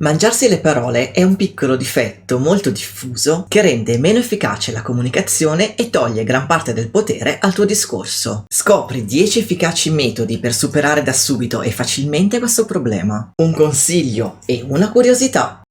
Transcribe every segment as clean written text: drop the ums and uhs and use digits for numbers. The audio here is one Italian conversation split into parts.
Mangiarsi le parole è un piccolo difetto molto diffuso che rende meno efficace la comunicazione e toglie gran parte del potere al tuo discorso. Scopri 10 efficaci metodi per superare da subito e facilmente questo problema. Un consiglio e una curiosità.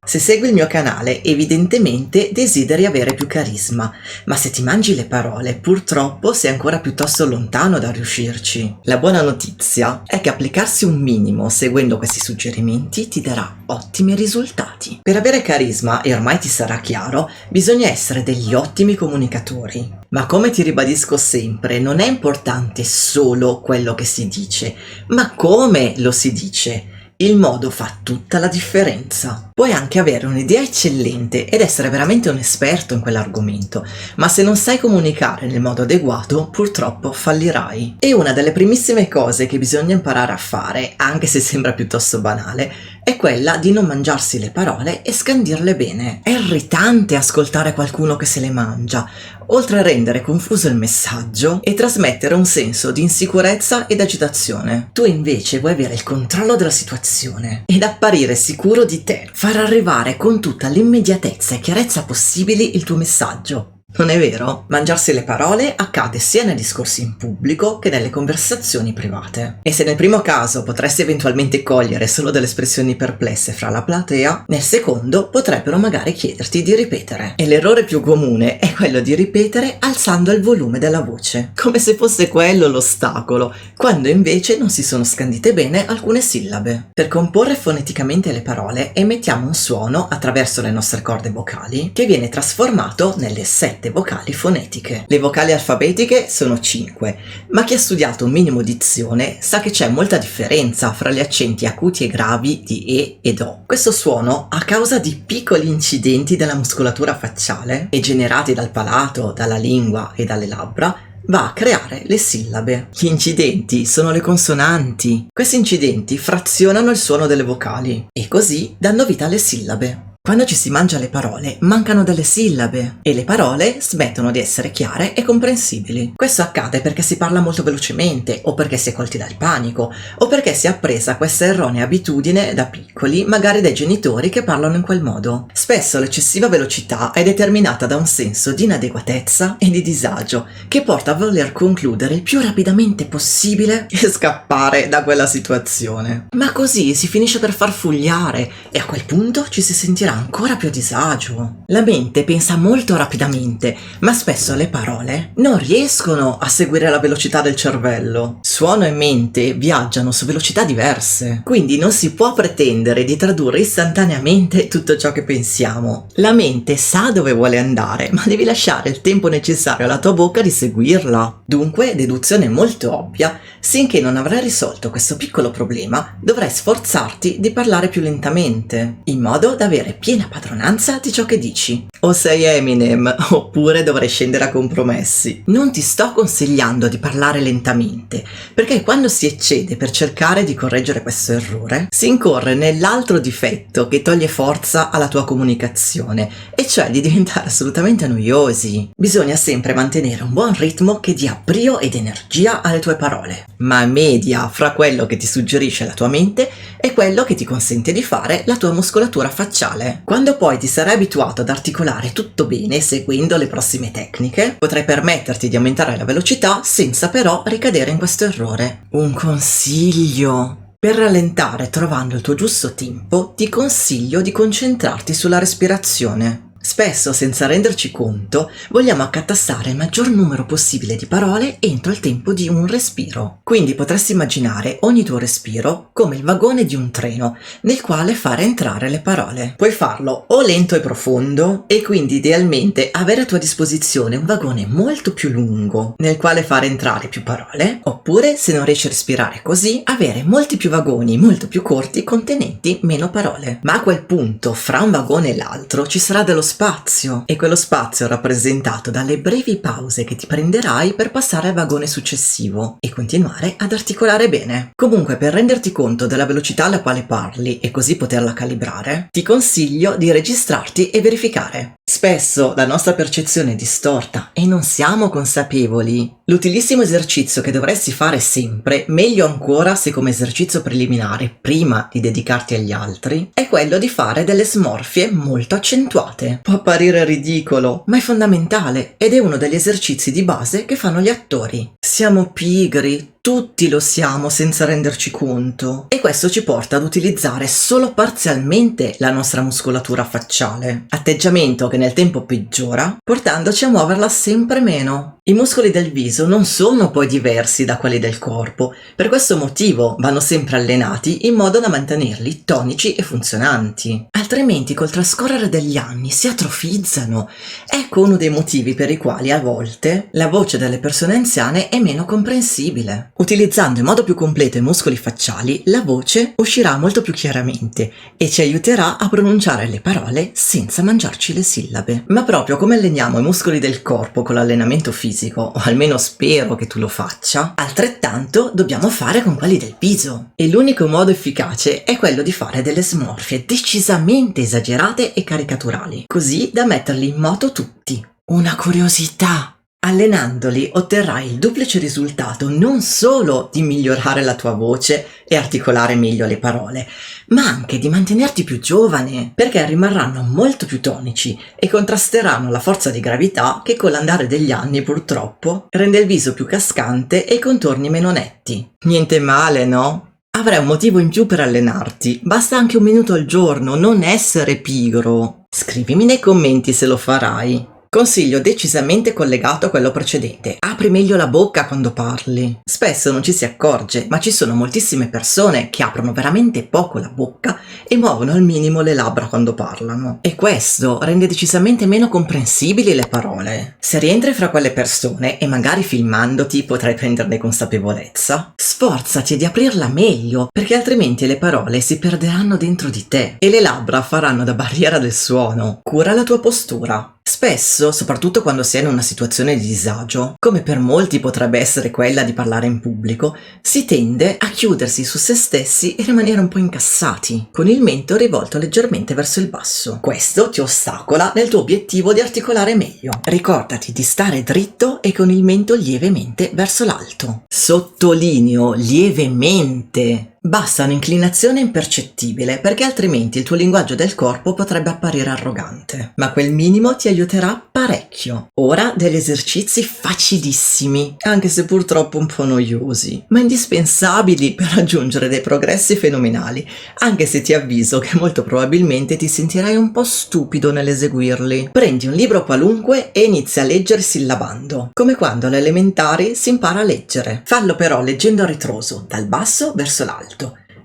Se segui il mio canale, evidentemente desideri avere più carisma, ma se ti mangi le parole, purtroppo sei ancora piuttosto lontano da riuscirci. La buona notizia è che applicarsi un minimo seguendo questi suggerimenti ti darà ottimi risultati. Per avere carisma, e ormai ti sarà chiaro, bisogna essere degli ottimi comunicatori. Ma come ti ribadisco sempre, non è importante solo quello che si dice, ma come lo si dice. Il modo fa tutta la differenza. Puoi anche avere un'idea eccellente ed essere veramente un esperto in quell'argomento, ma se non sai comunicare nel modo adeguato, purtroppo fallirai. E una delle primissime cose che bisogna imparare a fare, anche se sembra piuttosto banale, è quella di non mangiarsi le parole e scandirle bene. È irritante ascoltare qualcuno che se le mangia, oltre a rendere confuso il messaggio e trasmettere un senso di insicurezza ed agitazione. Tu invece vuoi avere il controllo della situazione ed apparire sicuro di te, far arrivare con tutta l'immediatezza e chiarezza possibili il tuo messaggio. Non è vero? Mangiarsi le parole accade sia nei discorsi in pubblico che nelle conversazioni private. E se nel primo caso potresti eventualmente cogliere solo delle espressioni perplesse fra la platea, nel secondo potrebbero magari chiederti di ripetere. E l'errore più comune è quello di ripetere alzando il volume della voce, come se fosse quello l'ostacolo, quando invece non si sono scandite bene alcune sillabe. Per comporre foneticamente le parole emettiamo un suono attraverso le nostre corde vocali che viene trasformato nelle 7 vocali fonetiche. Le vocali alfabetiche sono 5, ma chi ha studiato un minimo dizione sa che c'è molta differenza fra gli accenti acuti e gravi di E ed O. Questo suono, a causa di piccoli incidenti della muscolatura facciale e generati dal palato, dalla lingua e dalle labbra, va a creare le sillabe. Gli incidenti sono le consonanti. Questi incidenti frazionano il suono delle vocali e così danno vita alle sillabe. Quando ci si mangia le parole, mancano delle sillabe e le parole smettono di essere chiare e comprensibili. Questo accade perché si parla molto velocemente, o perché si è colti dal panico, o perché si è appresa questa erronea abitudine da piccoli, magari dai genitori che parlano in quel modo. Spesso l'eccessiva velocità è determinata da un senso di inadeguatezza e di disagio, che porta a voler concludere il più rapidamente possibile e scappare da quella situazione. Ma così si finisce per farfugliare e a quel punto ci si sentirà ancora più a disagio. La mente pensa molto rapidamente, ma spesso le parole non riescono a seguire la velocità del cervello. Suono e mente viaggiano su velocità diverse, quindi non si può pretendere di tradurre istantaneamente tutto ciò che pensiamo. La mente sa dove vuole andare, ma devi lasciare il tempo necessario alla tua bocca di seguirla. Dunque, deduzione molto ovvia, finché non avrai risolto questo piccolo problema, dovrai sforzarti di parlare più lentamente, in modo da avere piena padronanza di ciò che dici. O sei Eminem, oppure dovrai scendere a compromessi. Non ti sto consigliando di parlare lentamente, perché quando si eccede per cercare di correggere questo errore, si incorre nell'altro difetto che toglie forza alla tua comunicazione, e cioè di diventare assolutamente noiosi. Bisogna sempre mantenere un buon ritmo che dia brio ed energia alle tue parole, ma media fra quello che ti suggerisce la tua mente e quello che ti consente di fare la tua muscolatura facciale. Quando poi ti sarai abituato ad articolare tutto bene seguendo le prossime tecniche, potrai permetterti di aumentare la velocità senza però ricadere in questo errore. Un consiglio: per rallentare trovando il tuo giusto tempo, ti consiglio di concentrarti sulla respirazione. Spesso, senza renderci conto, vogliamo accatassare il maggior numero possibile di parole entro il tempo di un respiro. Quindi potresti immaginare ogni tuo respiro come il vagone di un treno nel quale fare entrare le parole. Puoi farlo o lento e profondo, e quindi idealmente avere a tua disposizione un vagone molto più lungo nel quale fare entrare più parole, oppure, se non riesci a respirare così, avere molti più vagoni molto più corti contenenti meno parole. Ma a quel punto, fra un vagone e l'altro, ci sarà dello spazio, e quello spazio è rappresentato dalle brevi pause che ti prenderai per passare al vagone successivo e continuare ad articolare bene. Comunque, per renderti conto della velocità alla quale parli e così poterla calibrare, ti consiglio di registrarti e verificare. spesso la nostra percezione è distorta e non siamo consapevoli. L'utilissimo esercizio che dovresti fare sempre, meglio ancora se come esercizio preliminare prima di dedicarti agli altri, è quello di fare delle smorfie molto accentuate. Può apparire ridicolo, ma è fondamentale ed è uno degli esercizi di base che fanno gli attori. Siamo pigri, tutti lo siamo senza renderci conto, e questo ci porta ad utilizzare solo parzialmente la nostra muscolatura facciale, atteggiamento che nel tempo peggiora, portandoci a muoverla sempre meno. I muscoli del viso non sono poi diversi da quelli del corpo, per questo motivo vanno sempre allenati in modo da mantenerli tonici e funzionanti, altrimenti col trascorrere degli anni si atrofizzano. Ecco uno dei motivi per i quali a volte la voce delle persone anziane è meno comprensibile. Utilizzando in modo più completo i muscoli facciali, la voce uscirà molto più chiaramente e ci aiuterà a pronunciare le parole senza mangiarci le sillabe. Ma proprio come alleniamo i muscoli del corpo con l'allenamento fisico, o almeno spero che tu lo faccia, altrettanto dobbiamo fare con quelli del viso. E l'unico modo efficace è quello di fare delle smorfie decisamente esagerate e caricaturali, così da metterli in moto tutti. Una curiosità! Allenandoli otterrai il duplice risultato non solo di migliorare la tua voce e articolare meglio le parole, ma anche di mantenerti più giovane, perché rimarranno molto più tonici e contrasteranno la forza di gravità che con l'andare degli anni purtroppo rende il viso più cascante e i contorni meno netti. Niente male, no? Avrai un motivo in più per allenarti, basta anche 1 minuto al giorno, non essere pigro. Scrivimi nei commenti se lo farai. Consiglio decisamente collegato a quello precedente. Apri meglio la bocca quando parli. Spesso non ci si accorge, ma ci sono moltissime persone che aprono veramente poco la bocca e muovono al minimo le labbra quando parlano. E questo rende decisamente meno comprensibili le parole. Se rientri fra quelle persone e magari filmandoti potrai prenderne consapevolezza, sforzati di aprirla meglio, perché altrimenti le parole si perderanno dentro di te e le labbra faranno da barriera del suono. Cura la tua postura. Spesso, soprattutto quando si è in una situazione di disagio, come per molti potrebbe essere quella di parlare in pubblico, si tende a chiudersi su se stessi e rimanere un po' incassati, con il mento rivolto leggermente verso il basso. Questo ti ostacola nel tuo obiettivo di articolare meglio. Ricordati di stare dritto e con il mento lievemente verso l'alto. Sottolineo lievemente. Basta un'inclinazione impercettibile, perché altrimenti il tuo linguaggio del corpo potrebbe apparire arrogante. Ma quel minimo ti aiuterà parecchio. Ora degli esercizi facilissimi, anche se purtroppo un po' noiosi, ma indispensabili per raggiungere dei progressi fenomenali, anche se ti avviso che molto probabilmente ti sentirai un po' stupido nell'eseguirli. Prendi un libro qualunque e inizia a leggere sillabando, come quando alle elementari si impara a leggere. Fallo però leggendo a ritroso, dal basso verso l'alto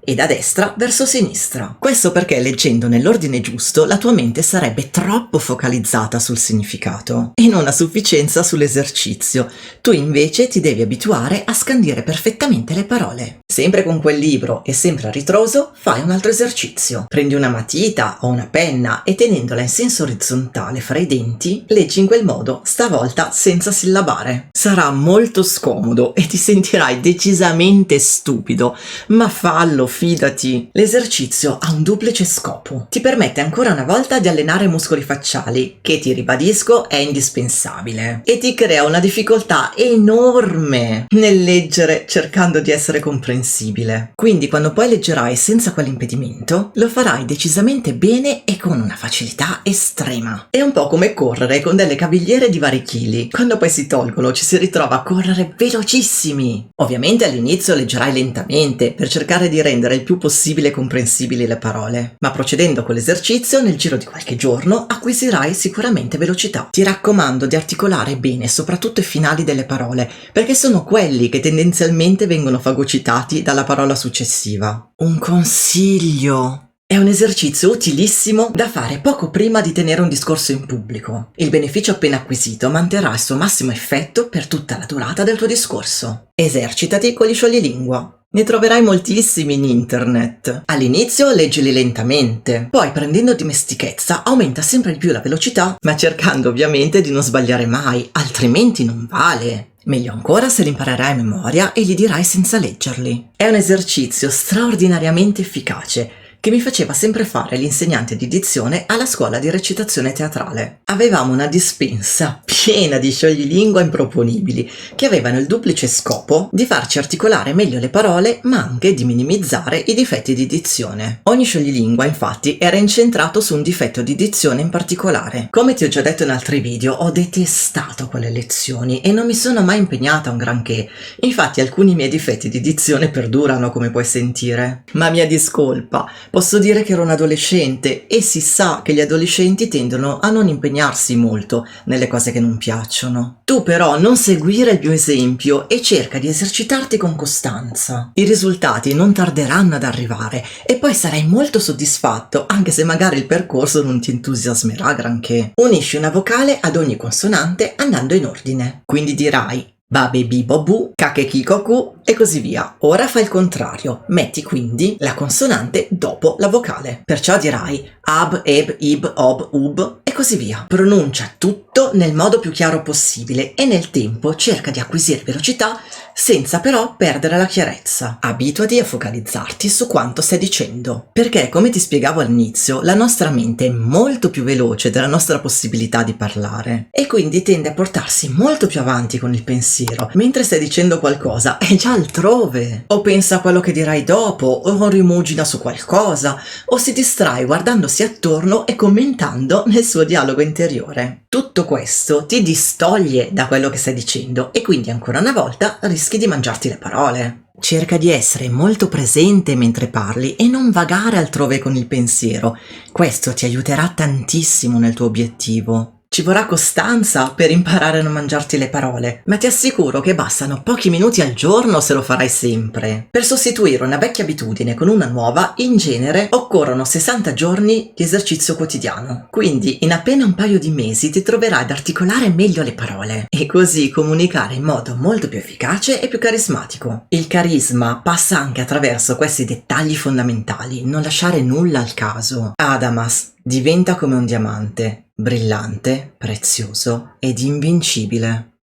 e da destra verso sinistra. Questo perché leggendo nell'ordine giusto la tua mente sarebbe troppo focalizzata sul significato e non a sufficienza sull'esercizio. Tu invece ti devi abituare a scandire perfettamente le parole. Sempre con quel libro e sempre a ritroso fai un altro esercizio. Prendi una matita o una penna e tenendola in senso orizzontale fra i denti, leggi in quel modo, stavolta senza sillabare. Sarà molto scomodo e ti sentirai decisamente stupido, ma fallo, fidati. L'esercizio ha un duplice scopo. Ti permette ancora una volta di allenare i muscoli facciali, che ti ribadisco è indispensabile, e ti crea una difficoltà enorme nel leggere cercando di essere comprensibile. Quindi quando poi leggerai senza quell'impedimento, lo farai decisamente bene e con una facilità estrema. È un po' come correre con delle cavigliere di vari chili. Quando poi si tolgono ci si ritrova a correre velocissimi. Ovviamente all'inizio leggerai lentamente per cercare di rendere il più possibile comprensibili le parole, ma procedendo con l'esercizio nel giro di qualche giorno acquisirai sicuramente velocità. Ti raccomando di articolare bene soprattutto i finali delle parole, perché sono quelli che tendenzialmente vengono fagocitati dalla parola successiva. Un consiglio: è un esercizio utilissimo da fare poco prima di tenere un discorso in pubblico. Il beneficio appena acquisito manterrà il suo massimo effetto per tutta la durata del tuo discorso. Esercitati con gli scioglilingua. Ne troverai moltissimi in internet. All'inizio leggili lentamente, poi prendendo dimestichezza aumenta sempre di più la velocità, ma cercando ovviamente di non sbagliare mai, altrimenti non vale. Meglio ancora se li imparerai a memoria e li dirai senza leggerli. È un esercizio straordinariamente efficace che mi faceva sempre fare l'insegnante di dizione alla scuola di recitazione teatrale. Avevamo una dispensa piena di scioglilingua improponibili che avevano il duplice scopo di farci articolare meglio le parole, ma anche di minimizzare i difetti di dizione. Ogni scioglilingua, infatti, era incentrato su un difetto di dizione in particolare. Come ti ho già detto in altri video, ho detestato quelle lezioni e non mi sono mai impegnata un granché. Infatti alcuni miei difetti di dizione perdurano, come puoi sentire. Ma mia discolpa, posso dire che ero un adolescente e si sa che gli adolescenti tendono a non impegnarsi molto nelle cose che non piacciono. Tu però non seguire il mio esempio e cerca di esercitarti con costanza. I risultati non tarderanno ad arrivare e poi sarai molto soddisfatto, anche se magari il percorso non ti entusiasmerà granché. Unisci una vocale ad ogni consonante andando in ordine. Quindi dirai babe bibo bu, kake kiko ku e così via. Ora fai il contrario, metti quindi la consonante dopo la vocale. Perciò dirai ab, eb, ib, ob, ub e così via. Pronuncia tutto nel modo più chiaro possibile e nel tempo cerca di acquisire velocità senza però perdere la chiarezza. Abituati a focalizzarti su quanto stai dicendo, perché come ti spiegavo all'inizio, la nostra mente è molto più veloce della nostra possibilità di parlare e quindi tende a portarsi molto più avanti con il pensiero, mentre stai dicendo qualcosa è già altrove, o pensa a quello che dirai dopo, o rimugina su qualcosa, o si distrae guardandosi attorno e commentando nel suo dialogo interiore. Tutto questo ti distoglie da quello che stai dicendo e quindi ancora una volta rischi di mangiarti le parole. Cerca di essere molto presente mentre parli e non vagare altrove con il pensiero. Questo ti aiuterà tantissimo nel tuo obiettivo. Ci vorrà costanza per imparare a non mangiarti le parole, ma ti assicuro che bastano pochi minuti al giorno se lo farai sempre. Per sostituire una vecchia abitudine con una nuova, in genere, occorrono 60 giorni di esercizio quotidiano. Quindi, in appena un paio di mesi ti troverai ad articolare meglio le parole e così comunicare in modo molto più efficace e più carismatico. Il carisma passa anche attraverso questi dettagli fondamentali, non lasciare nulla al caso. Adamas diventa come un diamante, brillante, prezioso ed invincibile.